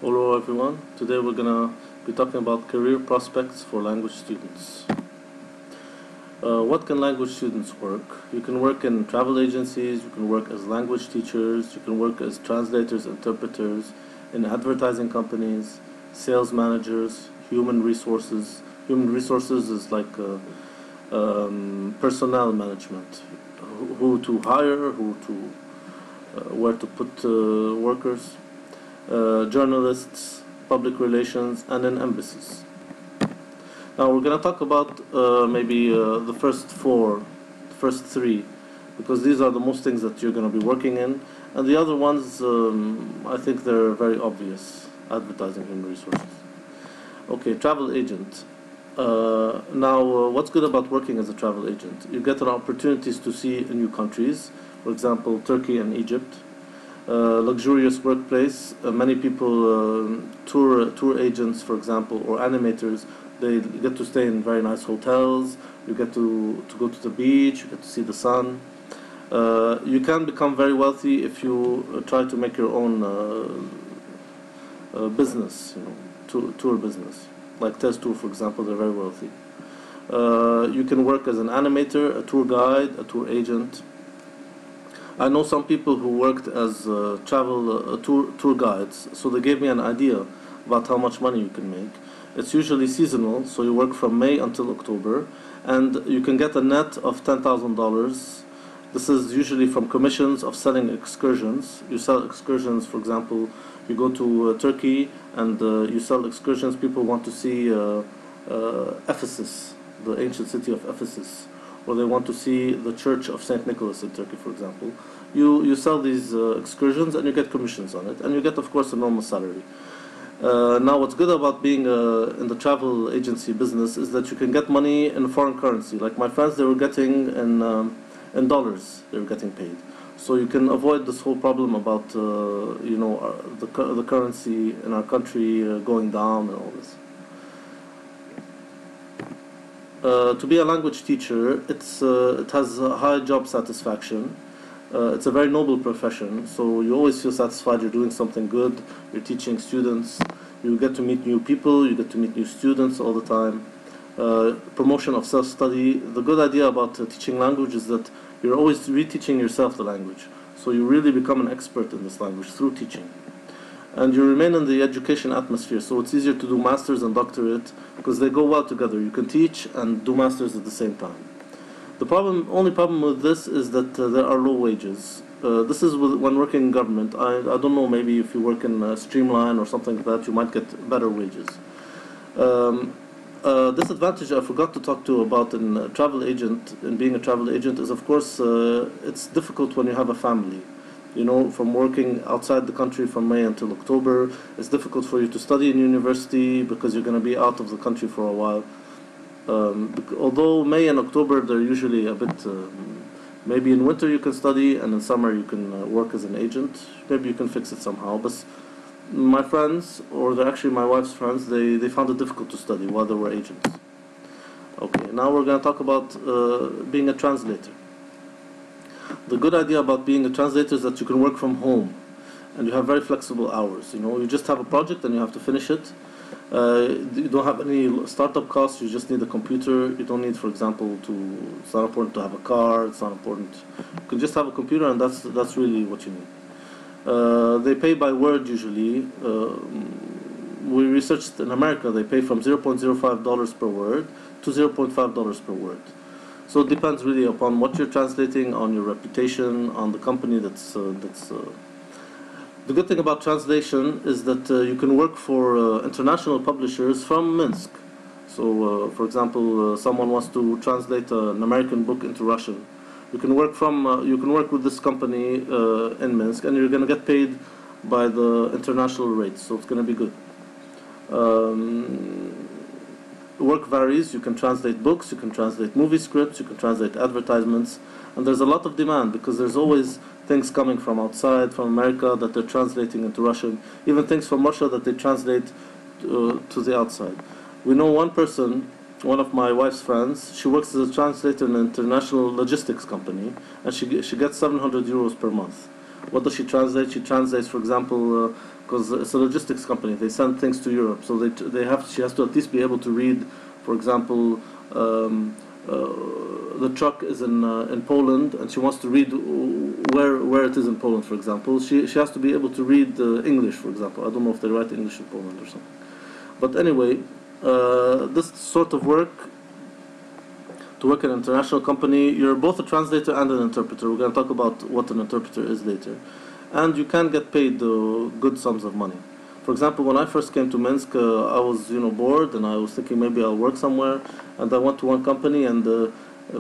Hello everyone, today we're gonna be talking about career prospects for language students. What can language students work? You can work in travel agencies, you can work as language teachers, you can work as translators, interpreters, in advertising companies, sales managers, human resources. Human resources is like personnel management, who to hire, where to put workers. Journalists, public relations, and in embassies. Now we're going to talk about maybe the first three, because these are the most things that you're going to be working in, and the other ones, I think they're very obvious. Advertising, human resources. Okay, travel agent. What's good about working as a travel agent? You get opportunities to see new countries, for example, Turkey and Egypt. Luxurious workplace. Many people, tour agents, for example, or animators, they get to stay in very nice hotels. You get to go to the beach. You get to see the sun. You can become very wealthy if you try to make your own business, tour business, like Test Tour, for example. They're very wealthy. You can work as an animator, a tour guide, a tour agent. I know some people who worked as travel tour guides, so they gave me an idea about how much money you can make. It's usually seasonal, so you work from May until October, and you can get a net of $10,000. This is usually from commissions of selling excursions. You sell excursions, for example, you go to Turkey and you sell excursions. People want to see Ephesus, the ancient city of Ephesus, or they want to see the Church of St. Nicholas in Turkey, for example. You sell these excursions and you get commissions on it, and you get, of course, a normal salary. Now, what's good about being in the travel agency business is that you can get money in foreign currency. Like my friends, they were getting in dollars. They were getting paid, so you can avoid this whole problem about the currency in our country going down and all this. To be a language teacher, it has a high job satisfaction. It's a very noble profession, so you always feel satisfied you're doing something good. You're teaching students. You get to meet new people. You get to meet new students all the time. Promotion of self-study. The good idea about teaching language is that you're always reteaching yourself the language. So you really become an expert in this language through teaching. And you remain in the education atmosphere, so it's easier to do masters and doctorate because they go well together. You can teach and do masters at the same time. The only problem with this is that there are low wages. This is when working in government. I don't know, maybe if you work in Streamline or something like that, you might get better wages. Disadvantage I forgot to talk to about in being a travel agent is, of course, it's difficult when you have a family. From working outside the country from May until October, it's difficult for you to study in university because you're going to be out of the country for a while. Although May and October, they're usually a bit, maybe in winter you can study, and in summer you can work as an agent. Maybe you can fix it somehow. But my friends, or they're actually my wife's friends, they found it difficult to study while they were agents. Okay, now we're going to talk about being a translator. The good idea about being a translator is that you can work from home and you have very flexible hours. You just have a project and you have to finish it. You don't have any startup costs. You just need a computer. You don't need, for example, it's not important to have a car. It's not important. You can just have a computer, and that's really what you need. They pay by word usually. We researched in America, they pay from $0.05 per word to $0.5 per word. So it depends really upon what you're translating, on your reputation, on the company that's. The good thing about translation is that you can work for international publishers from Minsk. So, for example, someone wants to translate an American book into Russian. You can work with this company in Minsk, and you're going to get paid by the international rates. So it's going to be good. Work varies. You can translate books, you can translate movie scripts, you can translate advertisements, and there's a lot of demand because there's always things coming from outside, from America, that they're translating into Russian, even things from Russia that they translate to the outside. We know one person, one of my wife's friends, she works as a translator in an international logistics company, and she gets 700 euros per month. What does she translate? She translates, for example, because it's a logistics company, they send things to Europe, so she has to at least be able to read, for example, the truck is in Poland, and she wants to read where it is in Poland, for example. She has to be able to read English, for example. I don't know if they write English in Poland or something. But anyway, this sort of work, to work in an international company, you're both a translator and an interpreter. We're going to talk about what an interpreter is later. And you can get paid good sums of money. For example, when I first came to Minsk, I was bored, and I was thinking maybe I'll work somewhere. And I went to one company, and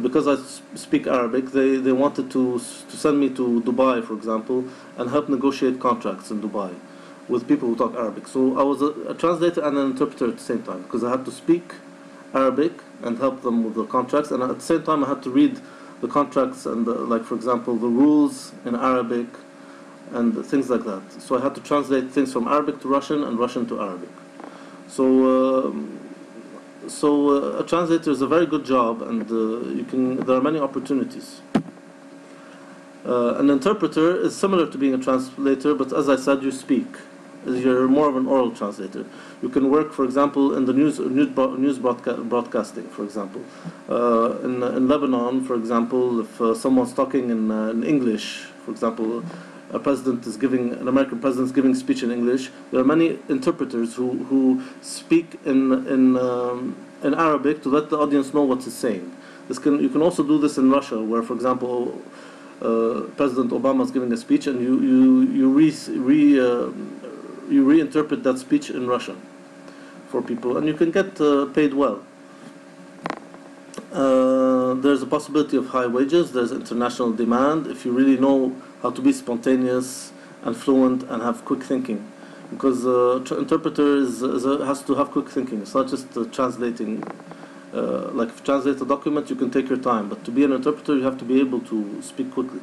because I speak Arabic, they wanted to send me to Dubai, for example, and help negotiate contracts in Dubai with people who talk Arabic. So I was a translator and an interpreter at the same time, because I had to speak Arabic and help them with the contracts, and at the same time I had to read the contracts and like, for example, the rules in Arabic and things like that. So I had to translate things from Arabic to Russian and Russian to Arabic. So a translator is a very good job, and there are many opportunities. An interpreter is similar to being a translator, but as I said, you speak. You're more of an oral translator. You can work, for example, in the news broadcasting, for example. In Lebanon, for example, if someone's talking in English, for example, an American president is giving speech in English, there are many interpreters who speak in Arabic to let the audience know what he's saying. You can also do this in Russia, where, for example, President Obama is giving a speech, and you reinterpret that speech in Russian for people, and you can get paid well. There's a possibility of high wages. There's international demand if you really know how to be spontaneous and fluent and have quick thinking, because interpreter has to have quick thinking. It's not just translating. Like if you translate a document, you can take your time, but to be an interpreter, you have to be able to speak quickly.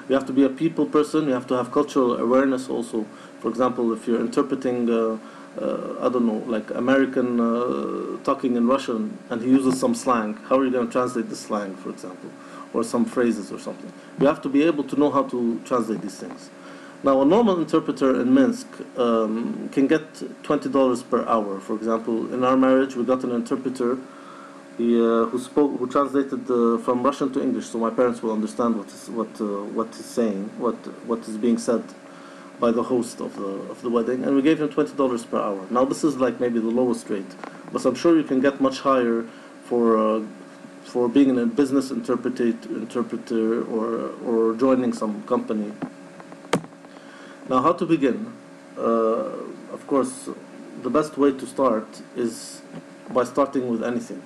You have to be a people person. You have to have cultural awareness also. For example, if you're interpreting, I don't know, like American talking in Russian, and he uses some slang, how are you going to translate the slang, for example, or some phrases or something? You have to be able to know how to translate these things. Now, a normal interpreter in Minsk can get $20 per hour. For example, in our marriage, we got an interpreter who translated from Russian to English, so my parents will understand what is saying, what is being said by the host of the wedding, and we gave him $20 per hour. Now, this is like maybe the lowest rate, but I'm sure you can get much higher for being a business interpreter or joining some company. Now, how to begin? Of course, the best way to start is by starting with anything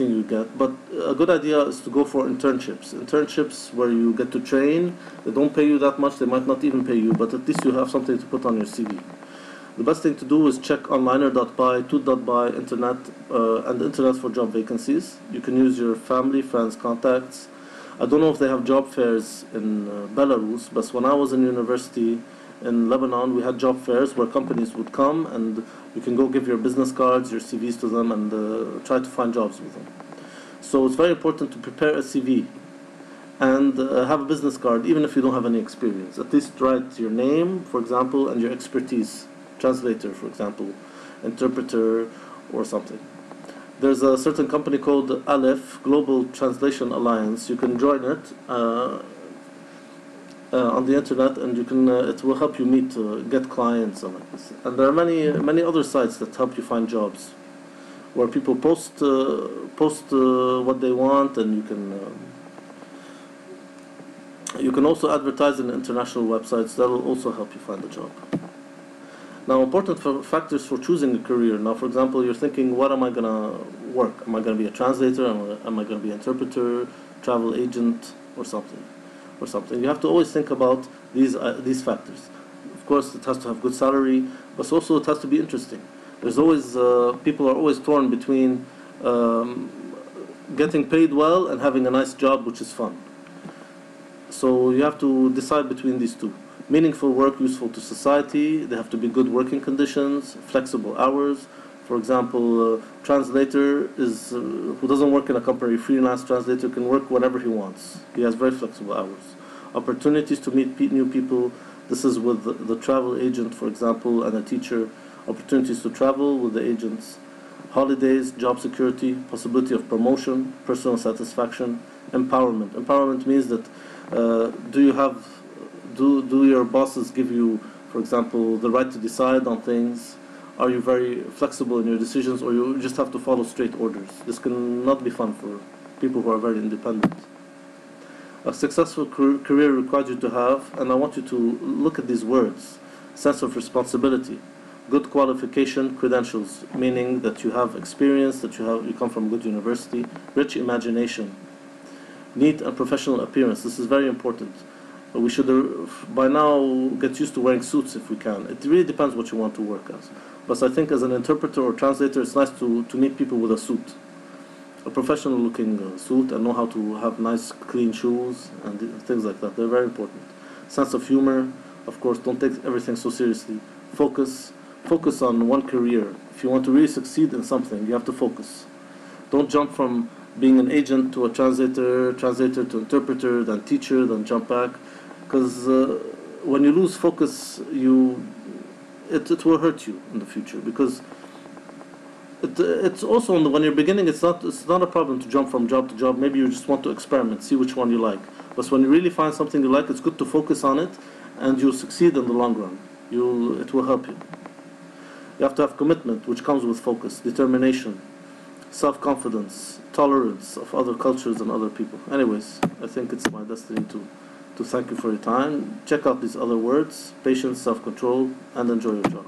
you get. But a good idea is to go for internships where you get to train. They don't pay you that much, they might not even pay you, but at least you have something to put on your CV. The best thing to do is check onliner.by, toot.by, internet, and internet for job vacancies. You can use your family, friends, contacts. I don't know if they have job fairs in Belarus, but when I was in university in Lebanon, we had job fairs where companies would come, and you can go give your business cards, your CVs to them, and try to find jobs with them. So it's very important to prepare a CV and have a business card, even if you don't have any experience. At least write your name, for example, and your expertise. Translator, for example, interpreter, or something. There's a certain company called Aleph, Global Translation Alliance. You can join it on the internet, and you can. It will help you get clients and like this. And there are many other sites that help you find jobs, where people post what they want, and you can also advertise in international websites. That will also help you find a job. Now, important factors for choosing a career. Now, for example, you're thinking, what am I going to work? Am I going to be a translator? Am I going to be an interpreter, travel agent, or something? You have to always think about these factors. Of course, it has to have good salary, but also it has to be interesting. There's always people are always torn between getting paid well and having a nice job, which is fun. So you have to decide between these two. Meaningful work, useful to society. They have to be good working conditions, flexible hours. For example, translator who doesn't work in a company, freelance translator can work whenever he wants. He has very flexible hours. Opportunities to meet new people. This is with the travel agent, for example, and a teacher. Opportunities to travel with the agents. Holidays, job security, possibility of promotion, personal satisfaction, empowerment. Empowerment means that do your bosses give you, for example, the right to decide on things? Are you very flexible in your decisions, or you just have to follow straight orders? This can not be fun for people who are very independent. A successful career requires you to have, and I want you to look at these words: sense of responsibility, good qualification, credentials, meaning that you have experience, that you come from a good university, rich imagination, neat and professional appearance. This is very important. We should by now get used to wearing suits if we can. It really depends what you want to work as. But I think as an interpreter or translator, it's nice to meet people with a suit, a professional looking suit, and know how to have nice clean shoes and things like that. They're very important. Sense of humor, of course, don't take everything so seriously. Focus on one career. If you want to really succeed in something, you have to focus. Don't jump from being an agent to a translator to interpreter, then teacher, then jump back. Because when you lose focus, it will hurt you in the future. Because it's also when you're beginning, it's not a problem to jump from job to job. Maybe you just want to experiment, see which one you like. But when you really find something you like, it's good to focus on it, and you'll succeed in the long run. It will help you. You have to have commitment, which comes with focus, determination, self-confidence, tolerance of other cultures and other people. Anyways, I think it's my destiny to thank you for your time. Check out these other words: patience, self-control, and enjoy your job.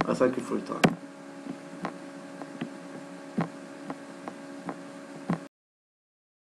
I thank you for your time.